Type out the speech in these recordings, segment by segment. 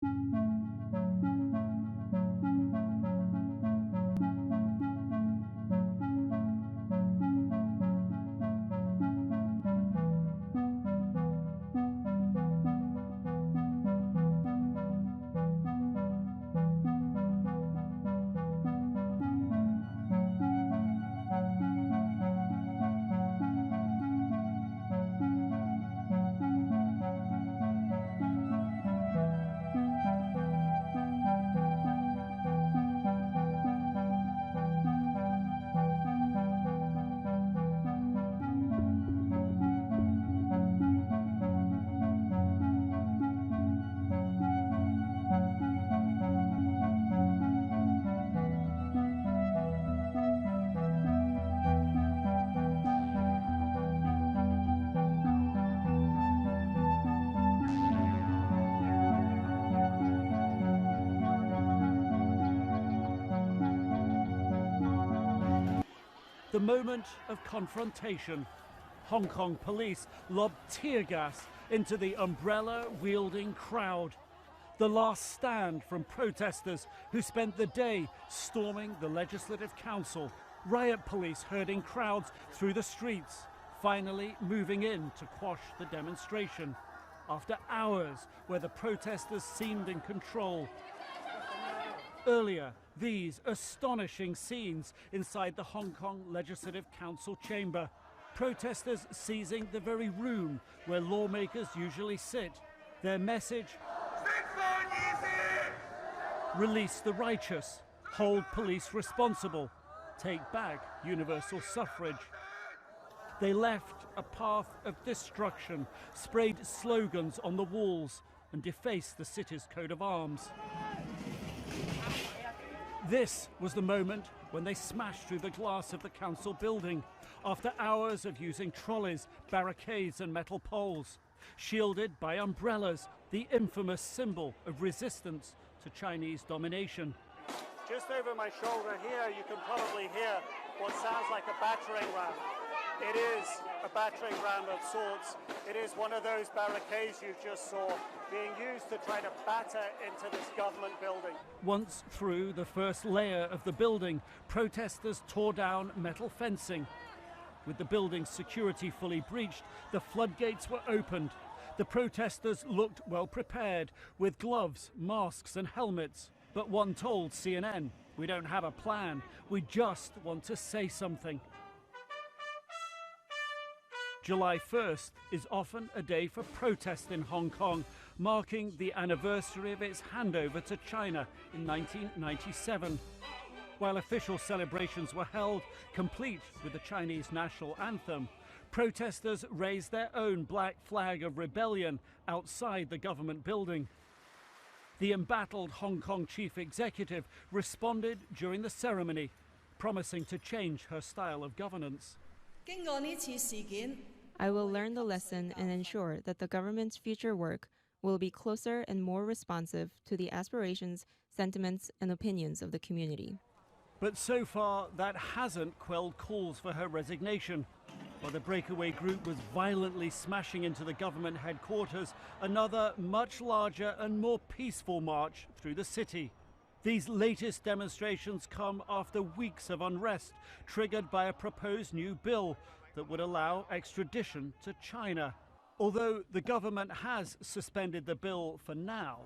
The moment of confrontation. Hong Kong police lobbed tear gas into the umbrella-wielding crowd. The last stand from protesters who spent the day storming the Legislative Council. Riot police herding crowds through the streets, finally moving in to quash the demonstration. After hours where the protesters seemed in control. Earlier, these astonishing scenes inside the Hong Kong Legislative Council chamber. Protesters seizing the very room where lawmakers usually sit. Their message: release the righteous, hold police responsible, take back universal suffrage. They left a path of destruction, sprayed slogans on the walls, and defaced the city's coat of arms. This was the moment when they smashed through the glass of the council building after hours of using trolleys, barricades and metal poles, shielded by umbrellas, the infamous symbol of resistance to Chinese domination. Just over my shoulder here, you can probably hear what sounds like a battering ram. It is a battering ram of sorts. It is one of those barricades you just saw being used to try to batter into this government building. Once through the first layer of the building, protesters tore down metal fencing. With the building's security fully breached, the floodgates were opened. The protesters looked well prepared, with gloves, masks and helmets. But one told CNN, "We don't have a plan, we just want to say something." July 1st is often a day for protest in Hong Kong, marking the anniversary of its handover to China in 1997. While official celebrations were held, complete with the Chinese national anthem, protesters raised their own black flag of rebellion outside the government building. The embattled Hong Kong chief executive responded during the ceremony, promising to change her style of governance. I will learn the lesson and ensure that the government's future work will be closer and more responsive to the aspirations, sentiments, and opinions of the community. But so far, that hasn't quelled calls for her resignation. While the breakaway group was violently smashing into the government headquarters, another much larger and more peaceful march through the city. These latest demonstrations come after weeks of unrest, triggered by a proposed new bill that would allow extradition to China. Although the government has suspended the bill for now,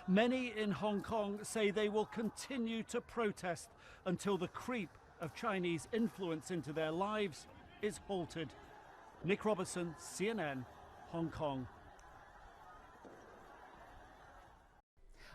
many in Hong Kong say they will continue to protest until the creep of Chinese influence into their lives is halted. Nick Robertson, CNN, Hong Kong.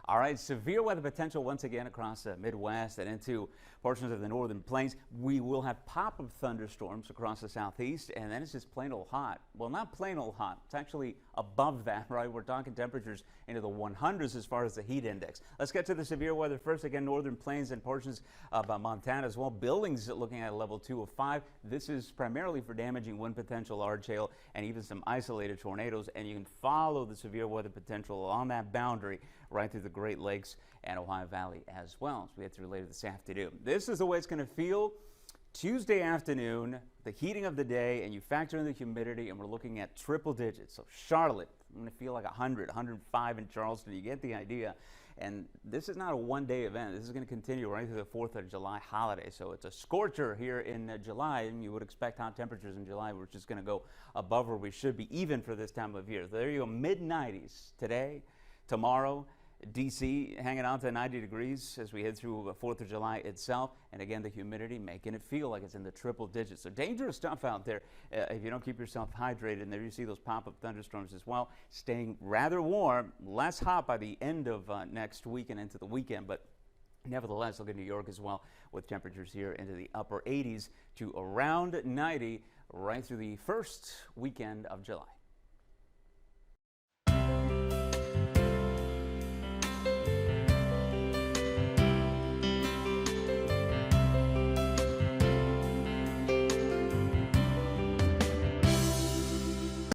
All right, severe weather potential once again across the Midwest and into portions of the northern plains. We will have pop-up thunderstorms across the southeast, and then it's just plain old hot. Well, not plain old hot. It's actually above that, right? We're talking temperatures into the 100s as far as the heat index. Let's get to the severe weather first. Again, northern plains and portions of Montana as well. Buildings looking at a level 2 of 5. This is primarily for damaging wind potential, large hail, and even some isolated tornadoes. And you can follow the severe weather potential on that boundary right through the Great Lakes and Ohio Valley as well, as we get through later this afternoon. This is the way it's going to feel Tuesday afternoon, the heating of the day, and you factor in the humidity, and we're looking at triple digits. So Charlotte, going to feel like 100, 105 in Charleston. You get the idea. And this is not a one-day event. This is going to continue right through the 4th of July holiday. So it's a scorcher here in July, and you would expect hot temperatures in July. We're just going to go above where we should be, even for this time of year. So there you go, mid-90s today, tomorrow. D.C. hanging out to 90 degrees as we head through the 4th of July itself. And again, the humidity making it feel like it's in the triple digits. So dangerous stuff out there if you don't keep yourself hydrated. And there you see those pop-up thunderstorms as well. Staying rather warm, less hot by the end of next week and into the weekend. But nevertheless, look at New York as well, with temperatures here into the upper 80s to around 90 right through the first weekend of July.